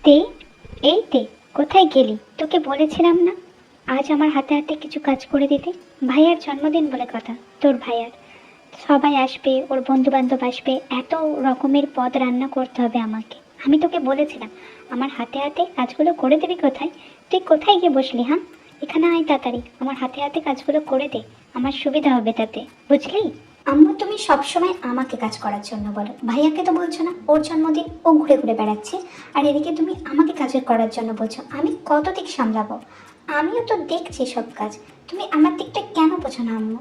তে এই তে কোথায় গেলি? তোকে বলেছিলাম না আজ আমার হাতে হাতে কিছু কাজ করে দিতে। ভাইয়ার জন্মদিন বলে কথা, তোর ভাইয়ার। সবাই আসবে, ওর বন্ধু বান্ধব আসবে, এত রকমের পদ রান্না করতে হবে আমাকে। আমি তোকে বলেছিলাম আমার হাতে হাতে কাজগুলো করে দিবি। কোথায় তুই কোথায় গিয়ে বসলি? হ্যাঁ, এখানে আয় তাড়াতাড়ি, আমার হাতে হাতে কাজগুলো করে দে, আমার সুবিধা হবে তাতে, বুঝলি? আম্মু, তুমি সবসময় আমাকে কাজ করার জন্য বলো, ভাইয়াকে তো বলছো না, ওর জন্মদিন, ও ঘুরে ঘুরে বেড়াচ্ছে। আর এদিকে তুমি আমাকে কাজ করার জন্য বলছো, আমি কত দিক সামলাবো? আমিও তো দেখছি সব কাজ, তুমি আমার দিকটা কেন বোঝো না আম্মু?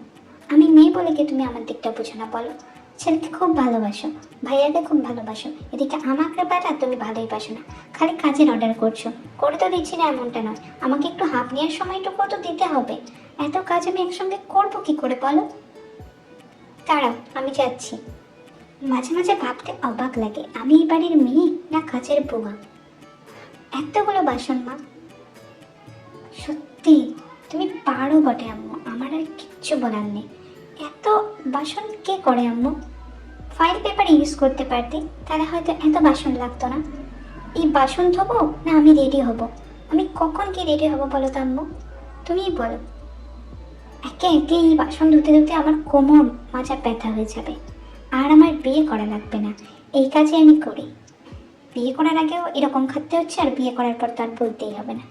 আমি মেয়ে বলে কি তুমি আমার দিকটা বোঝো না বলো? ছেলেকে খুব ভালোবাসো, ভাইয়াকে খুব ভালোবাসো, এদিকে আমাকে বেলা তুমি ভালোই বাসো না, খালি কাজের অর্ডার করছো। করে তো দিচ্ছি না এমনটা নয়, আমাকে একটু হাঁপ নেওয়ার সময়টুকু তো দিতে হবে। এত কাজ আমি একসঙ্গে করবো কি করে বলো? দাঁড়াও, আমি যাচ্ছি। মাঝে মাঝে ভাবতে অবাক লাগে, আমি এই বাড়ির মেয়ে না কাজের বুয়া। এতগুলো বাসন মা, সত্যি তুমি পারো বটে আম্মু, আমার আর কিচ্ছু বলার নেই। এত বাসন কে করে আম্মু? ফাইল পেপার ইউজ করতে পারতে, তাহলে হয়তো এত বাসন লাগতো না। এই বাসন ধোবো না আমি রেডি হব? আমি কখন কি রেডি হব বলো তো আম্মু, তুমিই বলো। একে একে এই বাসন ধুতে ধুতে আমার কোমর মাজা ব্যথা হয়ে যাবে। আর আমার বিয়ে করা লাগবে না, এই কাজে আমি করি। বিয়ে করার আগেও এরকম খাটতে হচ্ছে, আর বিয়ে করার পর তো আর বলতেই হবে না।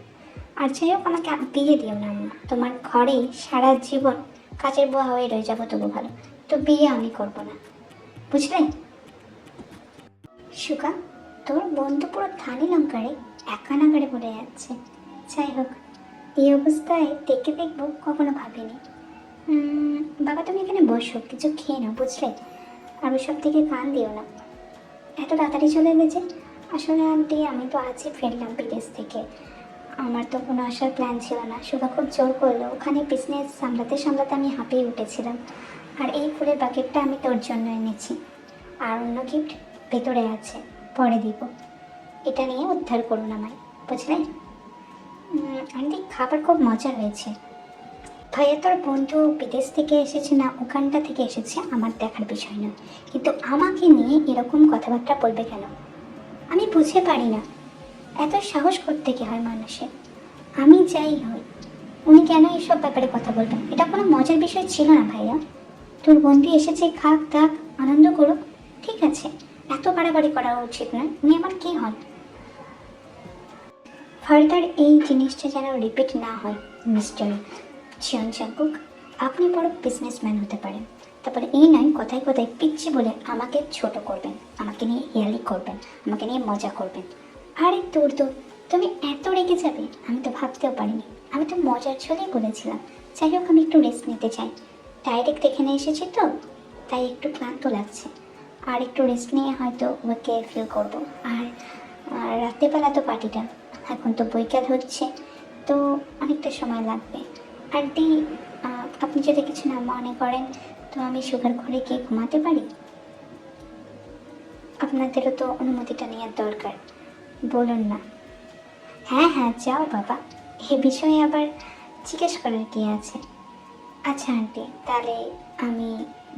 আর যাই হোক, আমাকে বিয়ে দিও না আম্মা, তোমার ঘরে সারা জীবন কাজের বুয়া হয়ে রয়ে যাবো তবু ভালো। তো বিয়ে আমি করব না, বুঝলে? সুকা, তোর বন্ধু পুরো ধানি লঙ্কারে একা নাগারে বলে যাচ্ছে। যাই হোক, এই অবস্থায় দেখে দেখবো কখনো ভাবিনি। বাবা, তুমি এখানে বসো, কিছু খেয়ে নাও, বুঝলে? আর ওসব দিকে কান দিও না। এত তাড়াতাড়ি চলে গেছে? আসলে আন্টি, আমি তো আজই ফিরলাম বিদেশ থেকে, আমার তো কোনো আসার প্ল্যান ছিল না। সুগা খুব জোর করলো, ওখানে বিজনেস সামলাতে সামলাতে আমি হাঁপিয়ে উঠেছিলাম। আর এই ফুলের বাকেটটা আমি তোর জন্য এনেছি, আর অন্য গিফট ভেতরে আছে, পরে দিব। এটা নিয়ে উদ্ধার করুন আমায়, বুঝলে? আন্টি, খাবার খুব মজা হয়েছে। ভাইয়া তোর বন্ধু বিদেশ থেকে এসেছে না ওখানটা থেকে এসেছে আমার দেখার বিষয় নয়, কিন্তু আমাকে নিয়ে এরকম কথাবার্তা বলবে কেন? আমি বুঝে পারি না, এত সাহস করতে কি হয় মানুষের? আমি যাই হই, উনি কেন এসব ব্যাপারে কথা বলবেন? এটা কোনো মজার বিষয় ছিল না ভাইয়া। তোর বন্ধু এসেছে, খাক থাক, আনন্দ করুক, ঠিক আছে। এত বাড়াবাড়ি করা উচিত নয়। উনি আমার কি হন? ফার্দার এই জিনিসটা যেন রিপিট না হয় মিস্টার চিয়ন চাঙ্কুক। আপনি বড় বিজনেসম্যান হতে পারেন, তারপরে এই নয় কথায় কথায় পিচ্ছি বলে আমাকে ছোট করবেন, আমাকে নিয়ে হেয়ালি করবেন, আমাকে নিয়ে মজা করবেন। আরে তোর তো, তুমি এত রেগে যাবে আমি তো ভাবতেও পারিনি। আমি তো মজার ছলেই বলেছিলাম। যাই হোক, আমি একটু রেস্ট নিতে চাই। ডাইরেক্ট এখানে এসেছি তো, তাই একটু ক্লান্ত লাগছে। আর একটু রেস্ট নিয়ে হয়তো ওকে ফিল করবো। আর আর রাত্রেবেলা তো পার্টিটা, এখন তো বৈকাল হচ্ছে, তো অনেকটা সময় লাগবে। আন্টি, আপনি যদি কিছু না মনে করেন, তো আমি সুগার ঘরে গিয়ে ঘুমাতে পারি? আপনাদেরও তো অনুমতিটা নেওয়ার দরকার, বলুন না। হ্যাঁ হ্যাঁ, যাও বাবা, এ বিষয়ে আবার জিজ্ঞেস করার কি আছে? আচ্ছা আন্টি, তাহলে আমি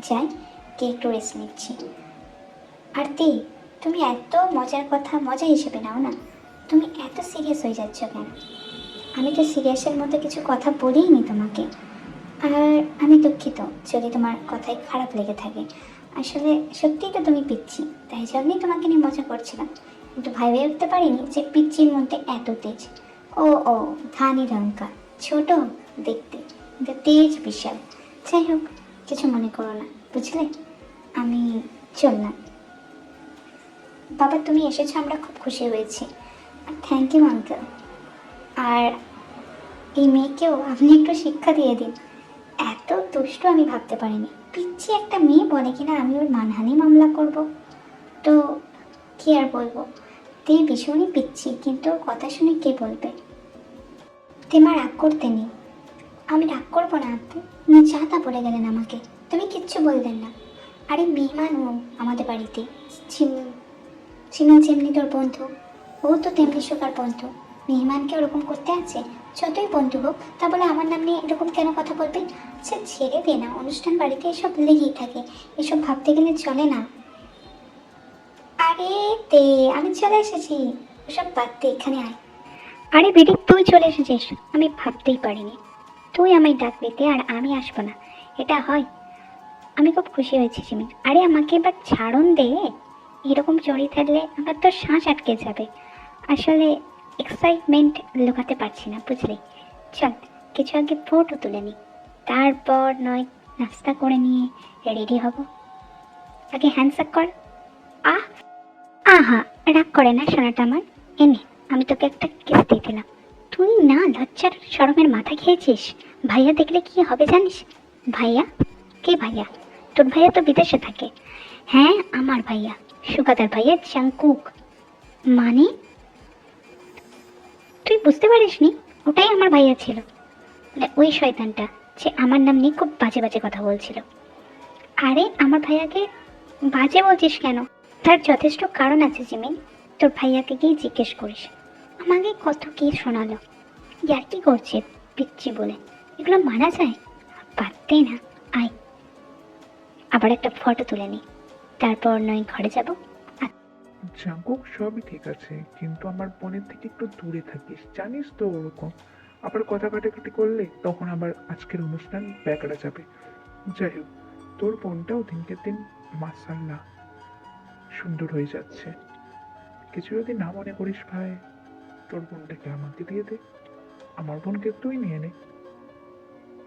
যাই, গিয়ে একটু রেস্ট নিচ্ছি। আর তুমি এত মজার কথা মজা হিসেবে নাও না, তুমি এত সিরিয়াস হয়ে যাচ্ছ কেন? আমি তো সিরিয়াসের মধ্যে কিছু কথা বলিনি তোমাকে। আর আমি দুঃখিত যদি তোমার কথায় খারাপ লেগে থাকে। আসলে সত্যিই তো তুমি পিচ্ছি, তাই জন্যই তোমাকে নিয়ে মজা করছিলাম। কিন্তু ভেবে উঠতে পারিনি যে পিচ্ছির মধ্যে এত তেজ। ও ও, ধানি লঙ্কা, ছোট দেখতে, কিন্তু তেজ বিশাল। যাই হোক, কিছু মনে করো না, বুঝলে? আমি চললাম। বাবা, তুমি এসেছো, আমরা খুব খুশি হয়েছি। আর থ্যাংক ইউ আঙ্কেল। আর এই মেয়েকেও আপনি একটু শিক্ষা দিয়ে দিন, এত দুষ্ট আমি ভাবতে পারিনি। পিচ্ছি একটা মেয়ে বলে কিনা আমি ওর মানহানি মামলা করব, তো কি আর বলবো। তে ভীষণই পিচ্ছি, কিন্তু ওর কথা শুনে কে বলবে? তেমা রাগ করতে নেই। আমি রাগ করবো না আপনি, উনি যা তা বলে গেলেন আমাকে, তুমি কিচ্ছু বলবেন না। আরে মেহমান ও আমাদের বাড়িতে, চিমন যেমনি তোর বন্ধু, ও তো তেমনি সুগার বন্ধু। মেহমানকে ওরকম করতে আছে? যতই বন্ধু হোক, তা বলে আমার নাম নিয়ে এরকম কেন কথা বলবেন? আচ্ছা ছেড়ে দে না, অনুষ্ঠান বাড়িতে এসব লেগেই থাকে, এসব ভাবতে গেলে চলে না। আরে তে, আমি চলে এসেছি। ওসব বাদ দে, এখানে আয়। আরে বেটি, তুই চলে এসেছিস, আমি ভাবতেই পারিনি তুই আমায় ডাক দিতে আর আমি আসবো না, এটা হয়? আমি খুব খুশি হয়েছি জিমিন। আরে আমাকে এবার ছাড়ন দে, এরকম চড়িয়ে থাকলে আমার তো শ্বাস আটকে যাবে। আসলে এক্সাইটমেন্ট লুকাতে পারছি না, বুঝলি? চল কিছু আগে ফটো তুলে নি, তারপর নয় নাস্তা করে নিয়ে রেডি হব। আগে হ্যান্ডশেক কর। আহ, আহা, রাগ করে না সোনাটা আমার। এনে, আমি তোকে একটা কিস দিয়ে দিলাম। তুই না লজ্জার শরমের মাথা খেয়েছিস? ভাইয়া দেখলে কি হবে জানিস? ভাইয়া? কে ভাইয়া? তোর ভাইয়া তো বিদেশে থাকে। হ্যাঁ, আমার ভাইয়া, সুগাদার ভাইয়া জাংকুক। মানে? তুই বুঝতে পারিসনি? ওটাই আমার ভাইয়া ছিল, মানে ওই শয়তানটা যে আমার নাম নিয়ে খুব বাজে বাজে কথা বলছিল। আরে আমার ভাইয়াকে বাজে বলছিস কেন? তার যথেষ্ট কারণ আছে জিমিন, তোর ভাইয়াকে গিয়ে জিজ্ঞেস করিস। আমাকে কত কি শোনালো, ইয়ার কি করছে পিচ্ছি বলে, এগুলো মানা যায়? বাদ দে না, আয় আবার একটা ফটো তুলে নি, তারপর নয় ঘরে যাব। জাঙ্কুক সবই ঠিক আছে, কিন্তু আমার বোনের থেকে একটু দূরে থাকিস, জানিস তো ওরকম। আবার কথা কাটাকাটি করলে তখন আবার আজকের অনুষ্ঠান ব্যাকড়া যাবে। যাই হোক, তোর বোনটাও দিনকে দিন মাসাল্লাহ সুন্দর হয়ে যাচ্ছে। কিছু যদি না মনে করিস ভাই, তোর বোনটাকে আমাকে দিয়ে দে, আমার বোনকে তুই নিয়ে নে,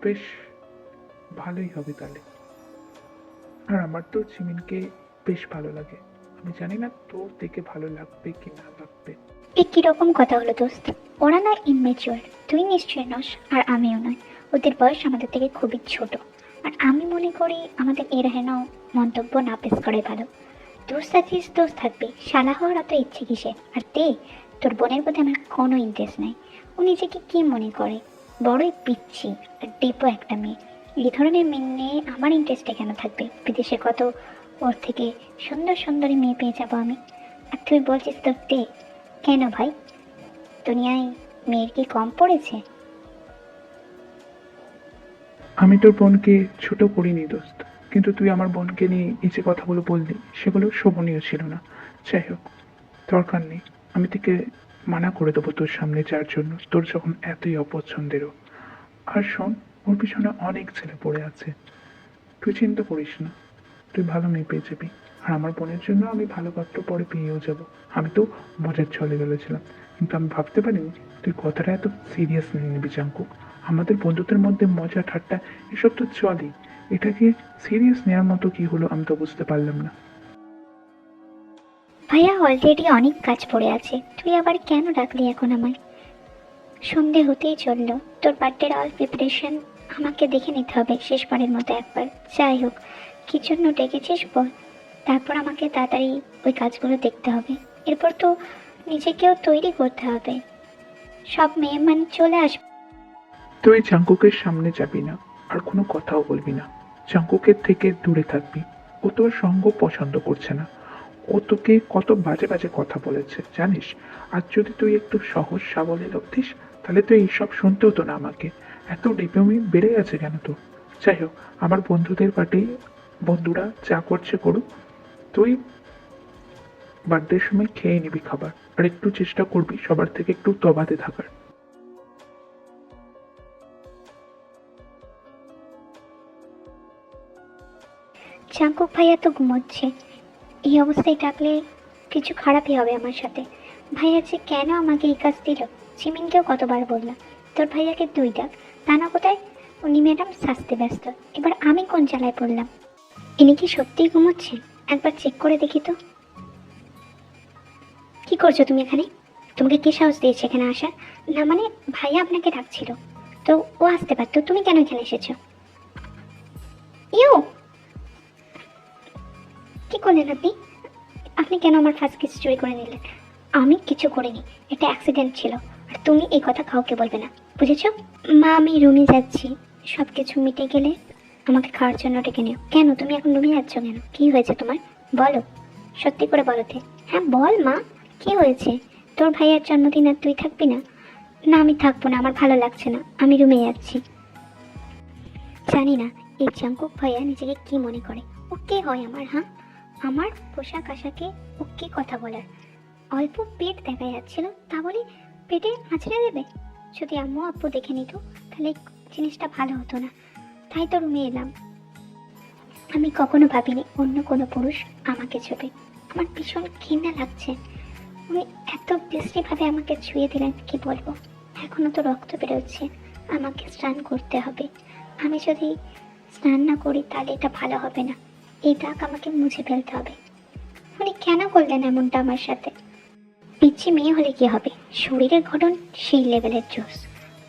বেশ ভালোই হবে তাহলে। আর আমার তো চিমিনকে বেশ ভালো লাগে, আমি জানি না তোর দেখে ভালো লাগবে কি না লাগবে। এ কিরকম কথা হলো দোস্ত? ওরা না ইনমেচিওর, তুই নিশ্চয় নস, আর আমিও নয়। ওদের বয়স আমাদের থেকে খুবই ছোট, আর আমি মনে করি আমাদের এর হেন মন্তব্য না পেশ করাই ভালো। দোস্ত আছিস, দোস্ত থাকবি, শালা হওয়ার অত ইচ্ছে কিসে? আর তোর বোনের প্রতি আমার কোনো ইন্টারেস্ট নাই। ও নিজেকে কি মনে করে, বড়ই পিচ্ছি আর ডিপো একটা মেয়ে। এই ধরনের মেয়ে নিয়ে আমার ইন্টারেস্টে কেন থাকবে? বিদেশে কত ওর থেকে সুন্দর সুন্দরী মেয়ে পেয়ে যাবো আমি। আর তুই বলছিস তোর কেন ভাই? দুনিয়ায় মেয়ের কি কম পড়েছে? আমি তোর বোনকে ছোট করিনি দোস্ত, কিন্তু তুই আমার বোনকে নিয়ে এই যে কথাগুলো বললি সেগুলো শোভনীয় ছিল না। যাই হোক, দরকার নেই, আমি তোকে মানা করে দেবো তোর সামনে যাওয়ার জন্য, তোর যখন এতই অপছন্দেরও। আর শোন, ওর পিছনে অনেক ছেলে পড়ে আছে, তুই চিন্তা করিস না, তুই ভালো মেয়ে পেয়ে যাবি। আর আমার বোনের জন্য আমি ভালো পাত্র পরে পেয়েও যাব। আমি তো মজার ছলে গেলেছিলাম, কিন্তু আমি ভাবতে পারিনি তুই কথাটা এত সিরিয়াস নিয়ে নিবি জাঙ্কুক। আমাদের বন্ধুদের মধ্যে মজা ঠাট্টা এসব তো চলেই, এটাকে সিরিয়াস নেওয়ার মতো কি হলো আমি তো বুঝতে পারলাম না। ভাইয়া অলরেডি অনেক কাজ পড়ে আছে, তুই আবার কেন ডাকলি এখন আমায়? সন্ধে হতেই চললো, তোর বার্থডের অল প্রিপারেশন আমাকে দেখে নিতে হবে শেষবারের মতো একবার। যাই হোক, কি জন্য ডেকেছিস বল, তারপর আমাকে তাড়াতাড়ি ওই কাজগুলো দেখতে হবে। এরপর তো নিজেকেও তৈরি করতে হবে, সব মেহমান চলে আসবে। তুই জাঙ্কুকের সামনে যাবি না, আর কোনো কথাও বলবি না, জাঙ্কুকের থেকে দূরে থাকবি। ও তোর সঙ্গ পছন্দ করছে না, ও তোকে কত বাজে বাজে কথা বলেছে জানিস। আর যদি তুই একটু সহজ সাবলীল হতিস, তাহলে তুই এইসব শুনতে হতো না আমাকে। এত ডিপ্লোমি বেড়ে গেছে কেন তোর? যাই হোক, আমার বন্ধুদের পার্টি, বন্ধুরা যা করছে করুক, তুই বার্থডের সময় খেয়ে নিবি খাবার, আর একটু চেষ্টা করবি সবার থেকে একটু তবাতে থাকার। জাঙ্কুক ভাইয়া তো ঘুমোচ্ছে, এই অবস্থায় ডাকলে কিছু খারাপই হবে আমার সাথে। ভাইয়া যে কেন আমাকে এই কাজ দিল, জিমিনকেও কতবার বললাম তোর ভাইয়াকে তুই ডাক, তা না কোথায় উনি ম্যাডাম সাজতে ব্যস্ত। এবার আমি কোন জ্বালায় পড়লাম? ইনি কি সত্যিই ঘুমোচ্ছে? একবার চেক করে দেখি তো। কি করছো তুমি এখানে? তোমাকে কে সাহস দিয়েছে এখানে আসার? না মানে ভাইয়া আপনাকে ডাকছিল, তো ও আসতে পারতো, তুমি কেন এখানে এসেছো? ইউ, কি করলেন আপনি? আপনি কেন আমার ফার্স্ট কিস চুরি করে নিলেন? আমি কিছু করিনি, এটা অ্যাক্সিডেন্ট ছিল। আর তুমি এই কথা কাউকে বলবে না, বুঝেছো? মা, আমি রুমে যাচ্ছি, সব কিছু মিটে গেলে আমাকে খাওয়ার জন্য ডেকে নিও। কেন তুমি এখন রুমে যাচ্ছ কেন? কি হয়েছে তোমার? বলো, সত্যি করে বলো তে। হ্যাঁ বল মা, কি হয়েছে? তোর ভাইয়ের জন্মদিন আর তুই থাকবি না? না আমি থাকবো না, আমার ভালো লাগছে না, আমি রুমে যাচ্ছি। জানি না এই জাঙ্কুক ভাইয়া নিজেকে কি মনে করে। ও কে হয় আমার? হ্যাঁ, আমার পোশাক আশাকে ও কি কথা বলার? অল্প পেট দেখা যাচ্ছিল, তা বলে পেটে আছড়ে দেবে? যদি আম্মু আব্বু দেখে নিত তাহলে জিনিসটা ভালো হতো না, তাই তো রুমে এলাম। আমি কখনো ভাবিনি অন্য কোনো পুরুষ আমাকে ছুবে। আমার ভীষণ ঘৃণা লাগছে। উনি এত বিশ্রীভাবে আমাকে ছুঁয়ে দিলেন, কি বলবো। এখনো তো রক্ত বেরোচ্ছে, আমাকে স্নান করতে হবে। আমি যদি স্নান না করি তাহলে এটা ভালো হবে না, এই দাগ আমাকে মুছে ফেলতে হবে। উনি কেন করলেন এমনটা আমার সাথে? পিচ্ছি মেয়ে হলে কি হবে, শরীরের গঠন সেই লেভেলের জোস,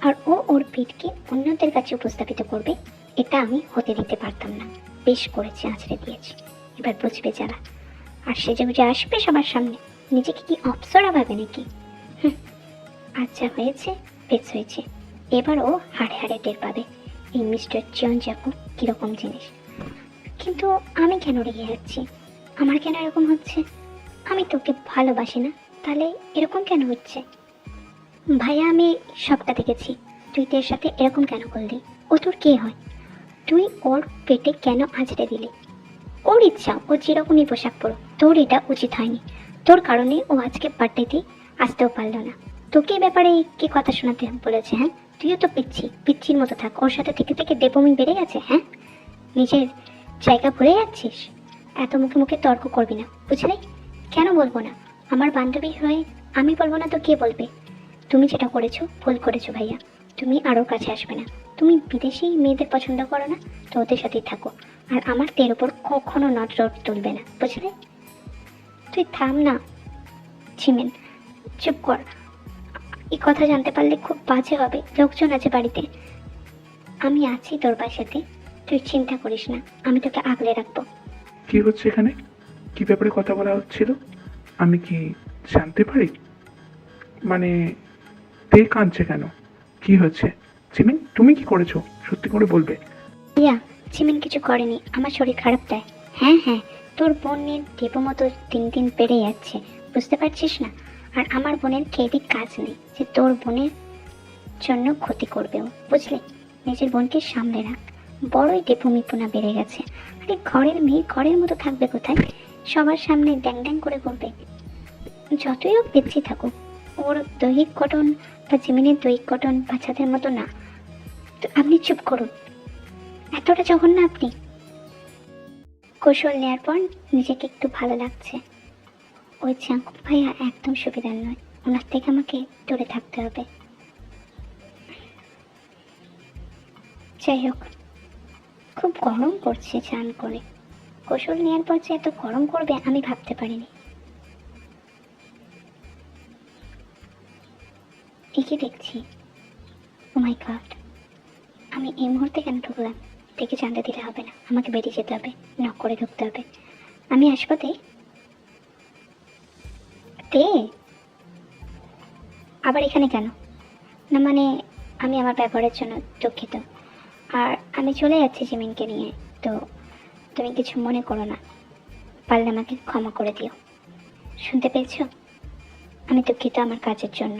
আর ও ওর পিঠকে অন্যদের কাছে উপস্থাপিত করবে, এটা আমি হতে দিতে পারতাম না। বেশ করেছি, আছড়ে দিয়েছি, এবার বুঝবে যারা। আর সেজে গুজে আসবে সবার সামনে, নিজেকে কি অপ্সরা ভাবে নাকি? আচ্ছা, হয়েছে, বেশ হয়েছে। এবার ও হাড়ে হাড়ে টের পাবে এই মিস্টার চিয়নচাকু কিরকম জিনিস। কিন্তু আমি কেন রেগে যাচ্ছি? আমার কেন এরকম হচ্ছে? আমি তোকে ভালোবাসি না, তাহলে এরকম কেন হচ্ছে? ভাইয়া, আমি সবটা দেখেছি। তুই তোর সাথে এরকম কেন করলি? ও তোর কে হয়? তুই ওর পেটে কেন আঁচড়ে দিলি? ওর ইচ্ছা, ও যেরকমই পোশাক পরো, তোর এটা উচিত হয়নি। তোর কারণে ও আজকে বার্থডেতে আসতেও পারলো না। তোকে এই ব্যাপারে কি কথা শোনাতে বলেছে? হ্যাঁ, তুইও তো পিচ্ছির মতো থাক। ওর সাথে থেকে থেকে দেবমি বেড়ে গেছে। হ্যাঁ, নিজের জায়গা ভুলে যাচ্ছিস। এত মুখে মুখে তর্ক করবি না, বুঝলি? কেন বলবো না? আমার বান্ধবী হয়ে আমি বলবো না তো কে বলবে? তুমি যেটা করেছো ভুল করেছো ভাইয়া। তুমি আরও কাছে আসবে না। তুমি বিদেশি মেয়েদের পছন্দ করো না, তো ওদের সাথেই থাকো। আর আমার তের ওপর কখনো নজর তুলবে না, বুঝলে? তুই থাম না ছিমেন, চুপ কর। এই কথা জানতে পারলে খুব বাজে হবে। লোকজন আছে বাড়িতে। আমি আছি তোর পাশেতে, তুই চিন্তা করিস না, আমি তোকে আগলে রাখবো। কি হচ্ছে এখানে? কি ব্যাপারে কথা বলা হচ্ছিল আমি কি জানতে পারি? মানে তে কাঁদছে কেন? কি হচ্ছে? জিমিন, তুমি কি করেছো? সত্যি করে বলবে। ইয়া, চিমেন কিছু করেনি, আমার শরীর খারাপ তাই। হ্যাঁ হ্যাঁ, তোর বোনের দেবো মতো দিন দিন বেড়ে যাচ্ছে, বুঝতে পারছিস না? আর আমার বোনের খেয়ে কাজ নেই যে তোর বোনের জন্য ক্ষতি করবে ও, বুঝলি? নিজের বোনকে সামলে রাখ। বড়ই দেবমিপুনা বেড়ে গেছে। আরে ঘরের মেয়ে ঘরের মতো থাকবে কোথায়? সবার সামনে ড্যাং ড্যাং করে করবে। যতই হোক পিছিয়ে থাকুক, ওর দৈহিক গঠন বা জিমিনের দৈহিক গঠন বাচ্চাদের মতো না। তো আপনি চুপ করুন, এতটা জঘন্য আপনি? কৌশল নেওয়ার পর নিজেকে একটু ভালো লাগছে। ওই চাঙ্কু ভাইয়া একদম সুবিধার নয়, ওনার থেকে আমাকে দূরে থাকতে হবে। যাই হোক, খুব গরম করছে চান করে। কৌশল নেওয়ার পর যে এত গরম করবে আমি ভাবতে পারিনি। একে দেখছি, ও মাই গড, আমি এই মুহূর্তে কেন ঢুকলাম? দেখে জানতে দিলে হবে না, আমাকে বেরিয়ে যেতে হবে, নক করে ঢুকতে হবে। আমি আসবো তে? তে আবার এখানে কেন? না মানে, আমি আমার ব্যবহারের জন্য দুঃখিত। আর আমি চলে যাচ্ছি জিমিনকে নিয়ে, তো তুমি কিছু মনে করো না, পারলে আমাকে ক্ষমা করে দিও। শুনতে পেয়েছো? আমি দুঃখিত আমার কাজের জন্য।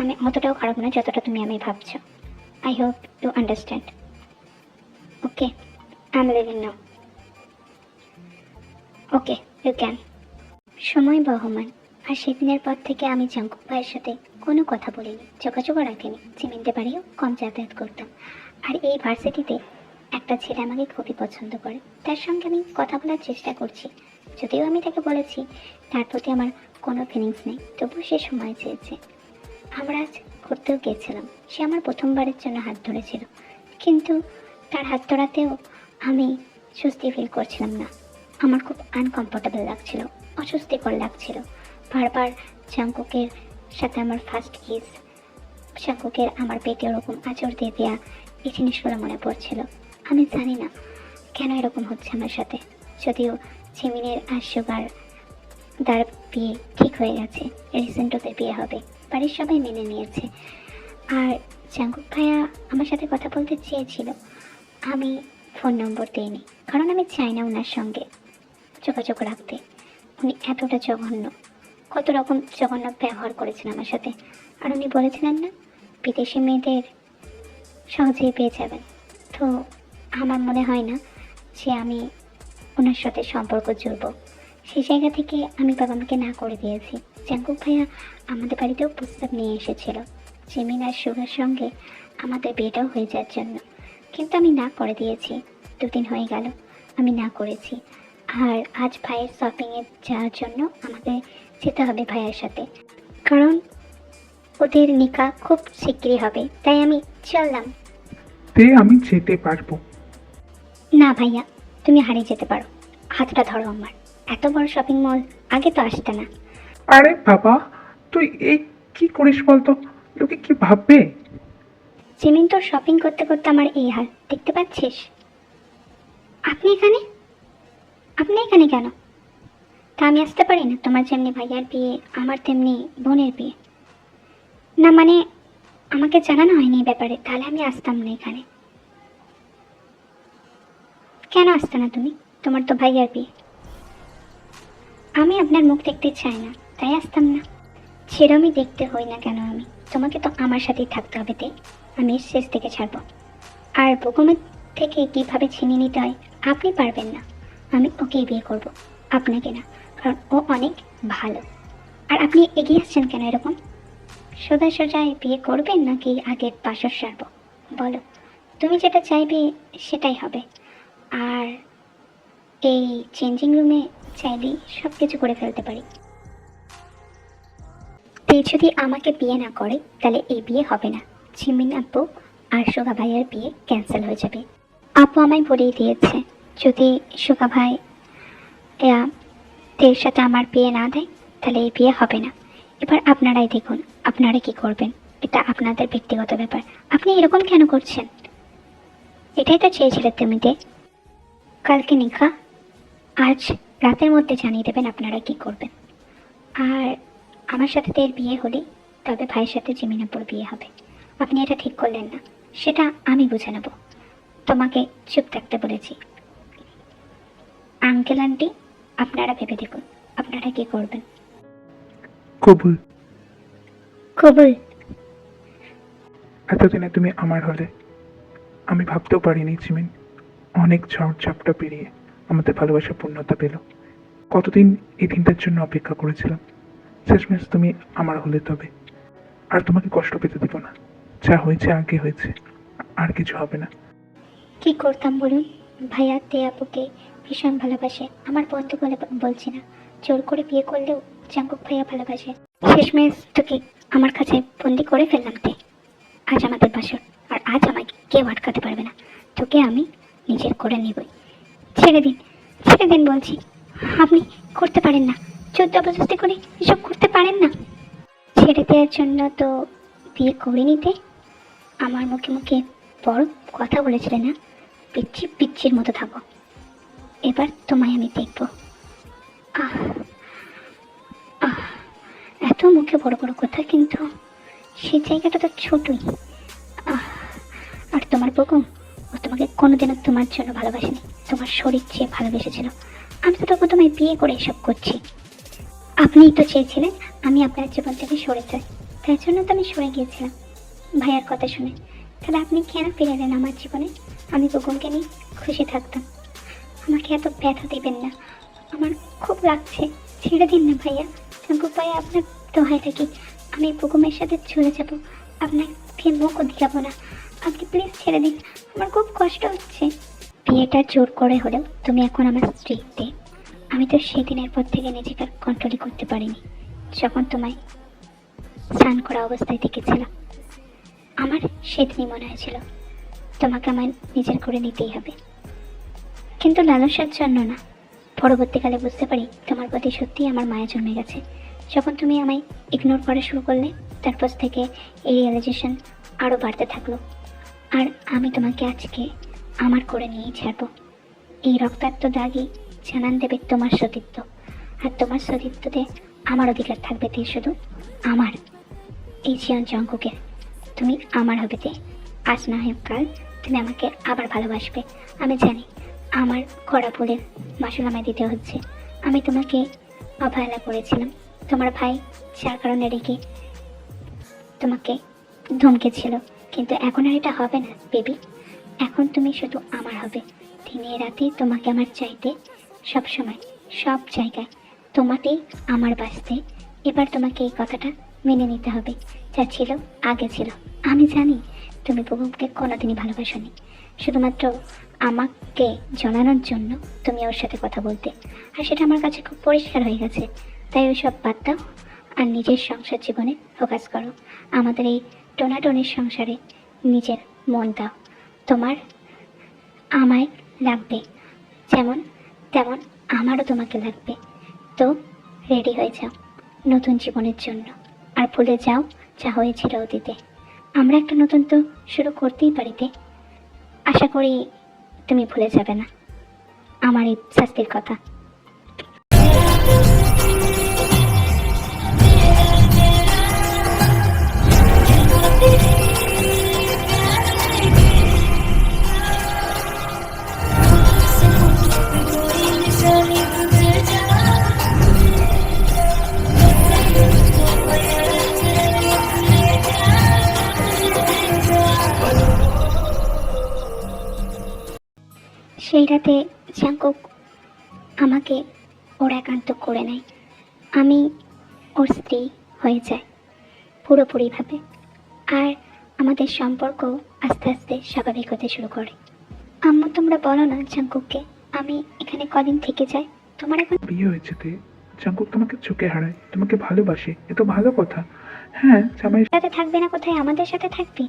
আমি অতটাও খারাপ না যতটা তুমি আমি ভাবছো। I hope you understand. Okay, I am living now. Okay, you can. সময় বহমান। আর সেদিনের পর থেকে আমি জাঙ্কুক ভাইয়ের সাথে কোনো কথা বলিনি, যোগাযোগও রাখিনি। চিমিনতে বাড়িও কম যাতায়াত করতাম। আর এই ভার্সিটিতে একটা ছেলে আমাকে খুবই পছন্দ করে, তার সঙ্গে আমি কথা বলার চেষ্টা করছি। যদিও আমি তাকে বলেছি তার প্রতি আমার কোনো ফিলিংস নেই, তবু সে সময় চেয়েছে। আমরা আজ ঘুরতেও গিয়েছিলাম। সে আমার প্রথমবারের জন্য হাত ধরেছিল, কিন্তু তার হাত ধরাতেও আমি স্বস্তি ফিল করছিলাম না। আমার খুব আনকমফোর্টেবল লাগছিল, অস্বস্তিকর লাগছিল। বারবার জাঙ্কুকের সাথে আমার ফার্স্ট কিস, জাঙ্কুকের আমার পেটে ওরকম আঁচড় দিয়ে দেওয়া, এই জিনিসগুলো মনে পড়ছিল। আমি জানি না কেন এরকম হচ্ছে আমার সাথে। যদিও জিমিনের আর সুগার তার বিয়ে ঠিক হয়ে গেছে, রিসেন্ট ওদের বিয়ে হবে, বাড়ির সবাই মেনে নিয়েছে। আর জাঙ্কুক ভাইয়া আমার সাথে কথা বলতে চেয়েছিল, আমি ফোন নম্বর দিইনি, কারণ আমি চাই না ওনার সঙ্গে যোগাযোগ রাখতে। উনি এতটা জঘন্য, কত রকম জঘন্য ব্যবহার করেছেন আমার সাথে। আর উনি বলেছিলেন না, বিদেশি মেয়েদের সহজেই পেয়ে যাবেন। তো আমার মনে হয় না যে আমি ওনার সাথে সম্পর্ক জুড়ব। সেই জায়গা থেকে আমি বাবা মাকে না করে দিয়েছি। জাঙ্কুক ভাইয়া আমাদের বাড়িতেও প্রস্তাব নিয়ে এসেছিল জিমিন আর সুগার সঙ্গে আমাদের বিয়েটাও হয়ে যাওয়ার জন্য, কিন্তু আমি না করে দিয়েছি। 2 দিন হয়ে গেল আমি না করেছি। আর আজ ভাইয়ের শপিংয়ে যাওয়ার জন্য আমাদের যেতে হবে ভাইয়ের সাথে, কারণ ওদের নিকা খুব শিগগিরই হবে, তাই আমি চললাম। আমি যেতে পারবো। না ভাইয়া, তুমি হারিয়ে যেতে পারো। হাতটা ধরো আমার। এত বড় শপিং মল আগে তো আসতে না। আরে বাবা, তুই এই কি করিস বলতো? লোকে কি ভাববে? জিমিন, তোর শপিং করতে করতে আমার এই হাল দেখতে পাচ্ছিস। আপনি এখানে? আপনি এখানে কেন? তা আমি আসতে পারি না? তোমার যেমনি ভাইয়ার বিয়ে, আমার তেমনি বোনের বিয়ে। না মানে, আমাকে জানানো হয়নি এই ব্যাপারে, তাহলে আমি আসতাম না এখানে। কেন আসতে না তুমি? তোমার তো ভাইয়ার বিয়ে। আমি আপনার মুখ দেখতে চাই না, তাই আসতাম না। সেরমই দেখতে হই না কেন আমি, তোমাকে তো আমার সাথেই থাকতে হবে। তাই আমি এর শেষ থেকে ছাড়বো। আর বকুমের থেকে কীভাবে ছিনিয়ে নিতে হয় আপনি পারবেন না। আমি ওকেই বিয়ে করব, আপনাকে না, কারণ ও অনেক ভালো। আর আপনি এগিয়ে আসছেন কেন এরকম? সোজা সোজাই বিয়ে করবেন নাকি আগে বাসর সারবো? বলো, তুমি যেটা চাইবে সেটাই হবে। আর এই চেঞ্জিং রুমে চাইলেই সব কিছু করে ফেলতে পারি। তে যদি আমাকে বিয়ে না করে তাহলে এই বিয়ে হবে না। জিমিন আপু আর সুগা ভাইয়ের বিয়ে ক্যান্সেল হয়ে যাবে। আপু আমায় বলেই দিয়েছে, যদি সুগা ভাই তের সাথে আমার বিয়ে না দেয় তাহলে এই বিয়ে হবে না। এবার আপনারাই দেখুন আপনারা কি করবেন, এটা আপনাদের ব্যক্তিগত ব্যাপার। আপনি এরকম কেন করছেন? এটাই তো চেয়েছিলে তুমি তে। কালকে নিখা, আজ রাতের মধ্যে জানিয়ে দেবেন আপনারা কি করবেন। আর আমার সাথে তের বিয়ে হলেই তবে ভাইয়ের সাথে জিমিনাপুর বিয়ে হবে। আপনি এটা ঠিক করলেন না, সেটা আমি বুঝে নেব। তোমাকে চুপ থাকতে বলেছি। আঙ্কেল আন্টি, আপনারা ভেবে দেখুন আপনারা কি করবেন। কবুল। কবুল। এতদিনে তুমি আমার হলে। আমি ভাবতেও পারিনি জিমিন, অনেক ঝড় ঝাপটা পেরিয়ে আমাদের ভালোবাসা পূর্ণতা পেল। কতদিন এই দিনটার জন্য অপেক্ষা করেছিলাম। শেষমেশ তুমি আমার হলে তবে। আর তোমাকে কষ্ট পেতে দিব না। যা হয়েছে আগে হয়েছে, আর কিছু হবে না। কি করতাম বলুন? ভাইয়া তে আপুকে ভীষণ ভালোবাসে, আমার বন্ধু বলে বলছি না। জোর করে বিয়ে করলেও জাঙ্কুক ভাইয়া ভালোবাসে। শেষমেশ তোকে আমার কাছে বন্দি করে ফেললাম তে। আজ আমাদের বাসর, আর আজ আমাকে কেউ আটকাতে পারবে না। তোকে আমি নিজের করে নেবই। ছেড়ে দিন, ছেড়ে দিন বলছি। আপনি করতে পারেন না, চোদ্দ জবরদস্তি করে এসব করতে পারেন না। ছেড়ে দেওয়ার জন্য তো বিয়ে করে নিতে। আমার মুখে মুখে বড় কথা বলেছিলে না, পিচ্ছি পিচ্ছির মতো থাকো। এবার তোমায় আমি দেখব। আহ আহ এত মুখে বড় বড় কথা, কিন্তু সেই জায়গাটা তো ছোটই। আহ আর তোমার বকুম, ও তোমাকে কোনোদিনও তোমার জন্য ভালোবাসেনি, তোমার শরীর চেয়ে ভালোবেসেছিল। আমি তো তখন তোমায় বিয়ে করে এসব করছি। আপনিই তো চেয়েছিলেন আমি আপনার জীবন থেকে সরে যাই, তাই জন্য তো আমি সরে গিয়েছিলাম ভাইয়ার কথা শুনে। তাহলে আপনি কেন ফিরে এলেন আমার জীবনে? আমি বকুমকে নিয়ে খুশি থাকতাম। আমাকে এত ব্যথা দেবেন না, আমার খুব লাগছে। ছেড়ে দিন না ভাইয়া। জাঙ্কুক ভাইয়া, আপনার দোহাই থাকি, আমি বকুমের সাথে চলে যাব, আপনাকে মুখও দেখাবো না। আপনি প্লিজ ছেড়ে দিন, আমার খুব কষ্ট হচ্ছে। বিয়েটা জোর করে হলেও তুমি এখন আমার স্ত্রীতে। আমি তো সেই দিনের পর থেকে নিজেকে কন্ট্রোলই করতে পারিনি। যখন তোমায় স্নান করা অবস্থায় দেখেছিলাম, আমার সেদিনই মনে হয়েছিল তোমাকে আমার নিজের করে নিতেই হবে, কিন্তু লালসার জন্য না। পরবর্তীকালে বুঝতে পারি তোমার প্রতি সত্যিই আমার মায়া জন্মে গেছে। যখন তুমি আমায় ইগনোর করা শুরু করলে, তারপর থেকে এই রিয়েলাইজেশন আরও বাড়তে থাকলো। আর আমি তোমাকে আজকে আমার করে নিয়েই ছাড়বো। এই রক্তাক্ত দাগই জানান দেবে তোমার সতীত্ব, আর তোমার সতীত্বতে আমার অধিকার থাকবে তে, শুধু আমার। এই জীবন জঙ্কুকের, তুমি আমার হবে তে। আজ না হয় কাল তুমি আমাকে আবার ভালোবাসবে। আমি জানি আমার কড়া ফুলের মাসুল আমায় দিতে হচ্ছে। আমি তোমাকে অবহেলা করেছিলাম, তোমার ভাই যার কারণে রেখে তোমাকে ধমকেছিল, কিন্তু এখন আর এটা হবে না বেবি। এখন তুমি শুধু আমার হবে, দিনে রাতে তোমাকে আমার চাইতে সবসময় সব জায়গায় তোমাকেই আমার বাঁচতে। এবার তোমাকে এই কথাটা মেনে নিতে হবে। যা ছিল আগে ছিল। আমি জানি তুমি বুবুকে কোনোদিনই ভালোবাসোনি, শুধুমাত্র আমাকে জানানোর জন্য তুমি ওর সাথে কথা বলতে। আর সেটা আমার কাছে খুব পরিষ্কার হয়ে গেছে। তাই ওই সব বাদ দাও আর নিজের সংসার জীবনে ফোকাস করো। আমাদের এই টোনাটনির সংসারে নিজের মন দাও। তোমার আমায় লাগবে, যেমন তেমন আমারও তোমাকে লাগবে। তো রেডি হয়ে যাও নতুন জীবনের জন্য। আর ভুলে যাও যা হয়েছিল অতীতে। আমরা একটা নতুন তো শুরু করতেই পারিতে। আশা করি তুমি ভুলে যাবে না আমার এই শাস্তির কথা। সেই রাতে জাঙ্কুক আমাকে ওর একান্ত করে নেয়। আমি ওর স্ত্রী হয়ে যাই পুরোপুরিভাবে। আর আমাদের সম্পর্ক আস্তে আস্তে স্বাভাবিক হতে শুরু করে। আম্মু, তোমরা বলো না জাঙ্কুককে আমি এখানে কদিন থেকে যাই। তোমার এখন বিয়ে হয়েছে তে, জাঙ্কুক তোমাকে চোখে হারায়, তোমাকে ভালোবাসে, এ তো ভালো কথা। হ্যাঁ, জামাই সাথে থাকবে না, কোথায় আমাদের সাথে থাকবে?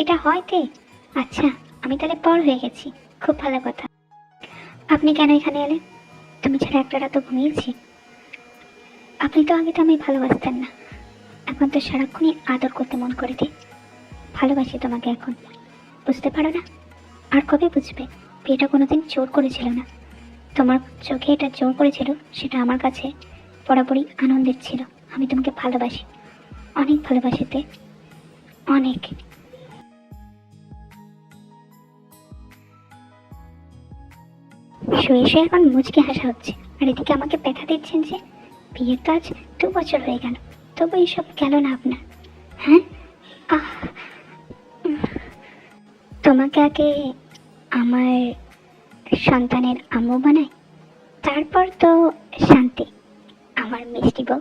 এটা হয় তে? আচ্ছা, আমি তাহলে পর হয়ে গেছি। খুব ভালো কথা। আপনি কেন এখানে এলেন? তুমি ছাড়া একটা রাতও ঘুমিয়েছি। আপনি তো আগে তো আমি ভালোবাসতেন না, এখন তো সারাক্ষণই আদর করতে মন করে দিই। ভালোবাসি তোমাকে এখন, বুঝতে পারো না? আর কবে বুঝবে? বিয়েটা কোনোদিন জোর করেছিল না। তোমার চোখে এটা জোর করেছিল, সেটা আমার কাছে বরাবরই আনন্দের ছিল। আমি তোমাকে ভালোবাসি, অনেক ভালোবাসিতে, অনেক। শুয়ে শুয়ে এখন মুচকি হাসা হচ্ছে, আর এদিকে আমাকে ব্যথা দিচ্ছেন যে বিয়ের তো আজ 2 বছর হয়ে গেল, তবু এইসব গেল না আপনার? হ্যাঁ, আহ, তোমাকে আগে আমার সন্তানের আম্মু বানাই, তারপর তো শান্তি, আমার মিষ্টি বউ।